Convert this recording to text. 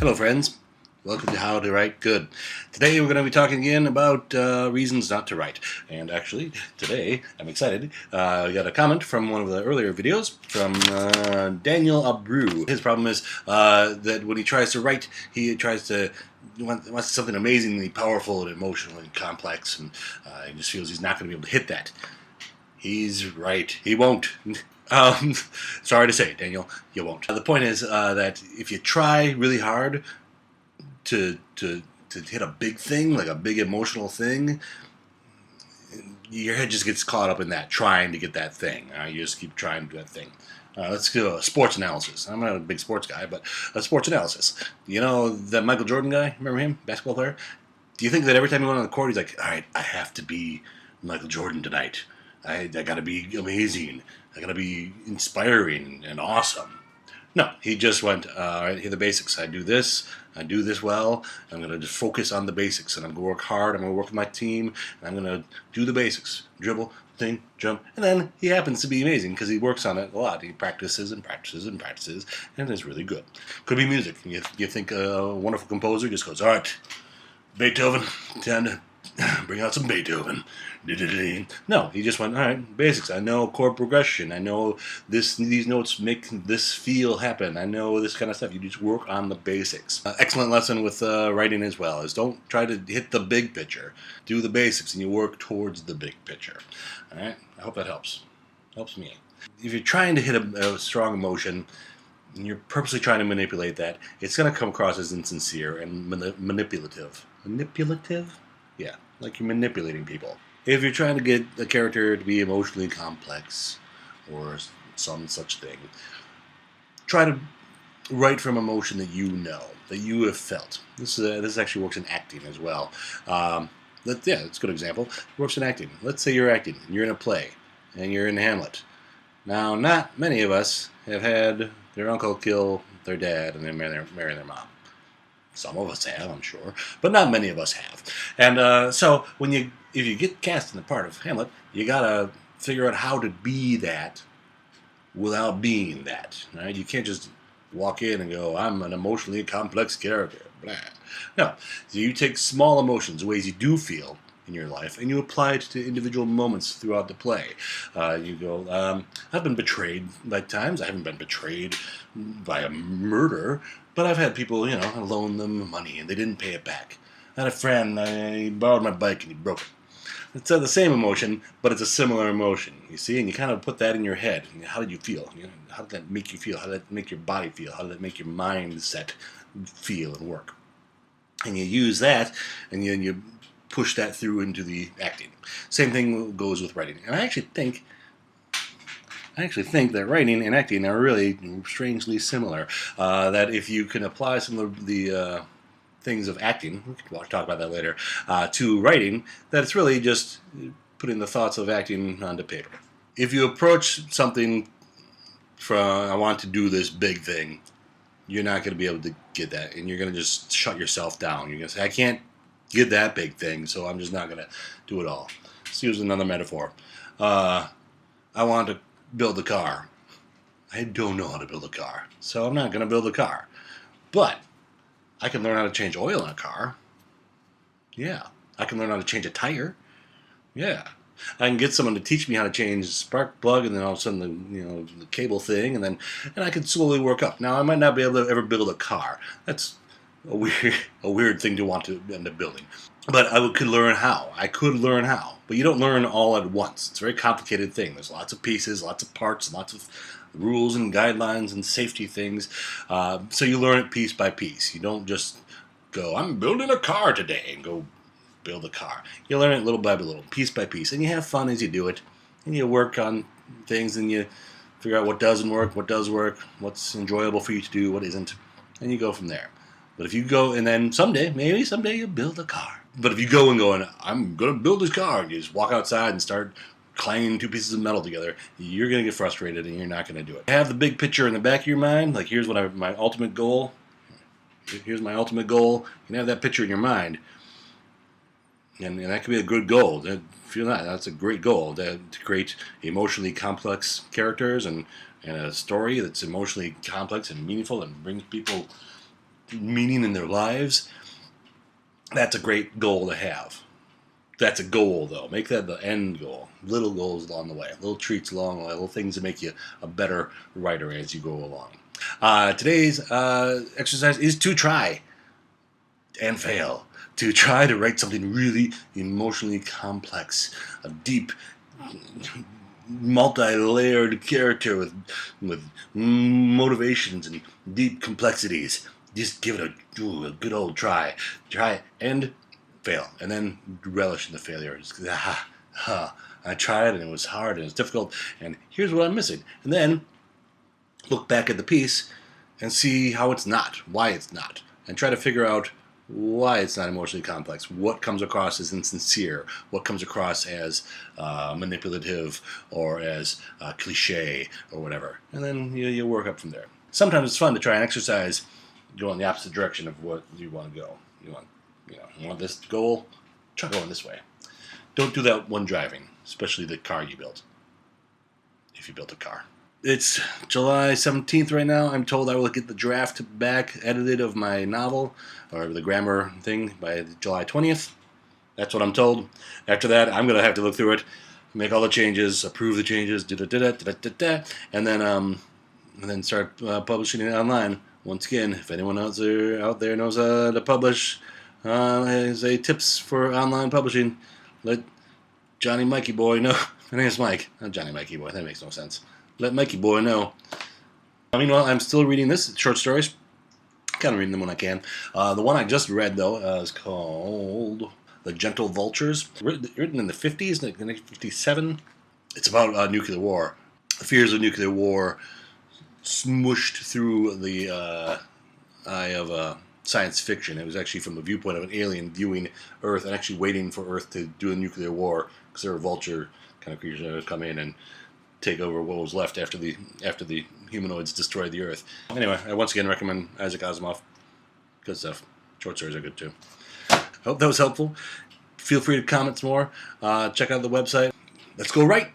Hello friends, welcome to How to Write Good. Today we're going to be talking again about reasons not to write. And actually, today, I'm excited, we got a comment from one of the earlier videos from Daniel Abreu. His problem is that when he tries to write, he wants something amazingly powerful and emotional and complex, and he just feels he's not going to be able to hit that. He's right, he won't. Sorry to say, Daniel, you won't. The point is that if you try really hard to hit a big thing, like a big emotional thing, your head just gets caught up in that, trying to get that thing. You just keep trying to do that thing. Let's do a sports analysis. I'm not a big sports guy, but a sports analysis. You know that Michael Jordan guy? Remember him? Basketball player? Do you think that every time he went on the court, he's like, all right, I have to be Michael Jordan tonight. I gotta be amazing. I gotta be inspiring and awesome. No, he just went, all right, here are the basics. I do this well. I'm going to just focus on the basics, and I'm going to work hard. I'm going to work with my team, and I'm going to do the basics. Dribble, thing, jump. And then he happens to be amazing because he works on it a lot. He practices and practices and practices, and is really good. Could be music. You think a wonderful composer just goes, all right, Beethoven, time to bring out some Beethoven. No, he just went, all right, basics. I know chord progression. I know these notes make this feel happen. I know this kind of stuff. You just work on the basics. Excellent lesson with writing as well is don't try to hit the big picture. Do the basics and you work towards the big picture. All right, I hope that helps. Helps me. If you're trying to hit a strong emotion, and you're purposely trying to manipulate that, it's going to come across as insincere and manipulative. Manipulative? Yeah, like you're manipulating people. If you're trying to get a character to be emotionally complex or some such thing, try to write from emotion that you know, that you have felt. This actually works in acting as well. It's a good example. It works in acting. Let's say you're acting, and you're in a play, and you're in Hamlet. Now, not many of us have had their uncle kill their dad and then marry their mom. Some of us have, I'm sure, but not many of us have. And so if you get cast in the part of Hamlet, you gotta figure out how to be that without being that. Right? You can't just walk in and go, I'm an emotionally complex character. Blah. No, so you take small emotions, ways you do feel in your life, and you apply it to individual moments throughout the play. You go, I've been betrayed by times. I haven't been betrayed by a murder, but I've had people, loan them money and they didn't pay it back. I had a friend, he borrowed my bike and he broke it. It's the same emotion, but it's a similar emotion, you see? And you kind of put that in your head. How did you feel? How did that make you feel? How did that make your body feel? How did that make your mindset feel and work? And you use that, and you push that through into the acting. Same thing goes with writing. And I actually think that writing and acting are really strangely similar. That if you can apply some of the things of acting, we can talk about that later, to writing, that it's really just putting the thoughts of acting onto paper. If you approach something from, I want to do this big thing, you're not going to be able to get that, and you're going to just shut yourself down. You're going to say, I can't get that big thing, so I'm just not going to do it all. Let's use another metaphor. I want to build a car. I don't know how to build a car, so I'm not going to build a car. But I can learn how to change oil in a car. Yeah. I can learn how to change a tire. Yeah. I can get someone to teach me how to change the spark plug, and then all of a sudden the cable thing, and I can slowly work up. Now I might not be able to ever build a car. That's a weird thing to want to end up building. But could learn how. But you don't learn all at once. It's a very complicated thing. There's lots of pieces, lots of parts, lots of rules and guidelines and safety things. So you learn it piece by piece. You don't just go, I'm building a car today, and go build a car. You learn it little by little, piece by piece. And you have fun as you do it. And you work on things, and you figure out what doesn't work, what does work, what's enjoyable for you to do, what isn't. And you go from there. But if you go, and then maybe someday you'll build a car. But if you go and go, I'm going to build this car, and you just walk outside and start clanging two pieces of metal together, you're going to get frustrated, and you're not going to do it. Have the big picture in the back of your mind, like here's my ultimate goal. Here's my ultimate goal. You can have that picture in your mind, and that could be a good goal. If you're not, that's a great goal, to create emotionally complex characters and a story that's emotionally complex and meaningful and brings people meaning in their lives, that's a great goal to have. That's a goal, though. Make that the end goal. Little goals along the way, little treats along the way, little things that make you a better writer as you go along. Today's exercise is to try and fail. To try to write something really emotionally complex, a deep, multi-layered character with motivations and deep complexities. Just give it a good old try. Try and fail, and then relish in the failure. Just, I tried, and it was hard, and it was difficult, and here's what I'm missing. And then look back at the piece and see how it's not, why it's not, and try to figure out why it's not emotionally complex, what comes across as insincere, what comes across as manipulative or as cliche or whatever. And then you work up from there. Sometimes it's fun to try an exercise, go in the opposite direction of what you want to go. You want this goal? Try going this way. Don't do that when driving, especially the car you built, if you built a car. It's July 17th right now. I'm told I will get the draft back edited of my novel, or the grammar thing, by July 20th. That's what I'm told. After that, I'm going to have to look through it, make all the changes, approve the changes, and then start publishing it online. Once again, if anyone out there knows how to publish, has tips for online publishing, let Johnny Mikey Boy know. My name is Mike, not Johnny Mikey Boy. That makes no sense. Let Mikey Boy know. Meanwhile, I'm still reading this, short stories. Kind of reading them when I can. The one I just read, though, is called The Gentle Vultures. Written in the 50s, 1957. It's about nuclear war. The fears of nuclear war smooshed through the eye of science fiction. It was actually from the viewpoint of an alien viewing Earth and actually waiting for Earth to do a nuclear war, because there were vulture kind of creatures that would come in and take over what was left after the humanoids destroyed the Earth. Anyway, I once again recommend Isaac Asimov. Good stuff. Short stories are good too. Hope that was helpful. Feel free to comment some more. Check out the website. Let's go write.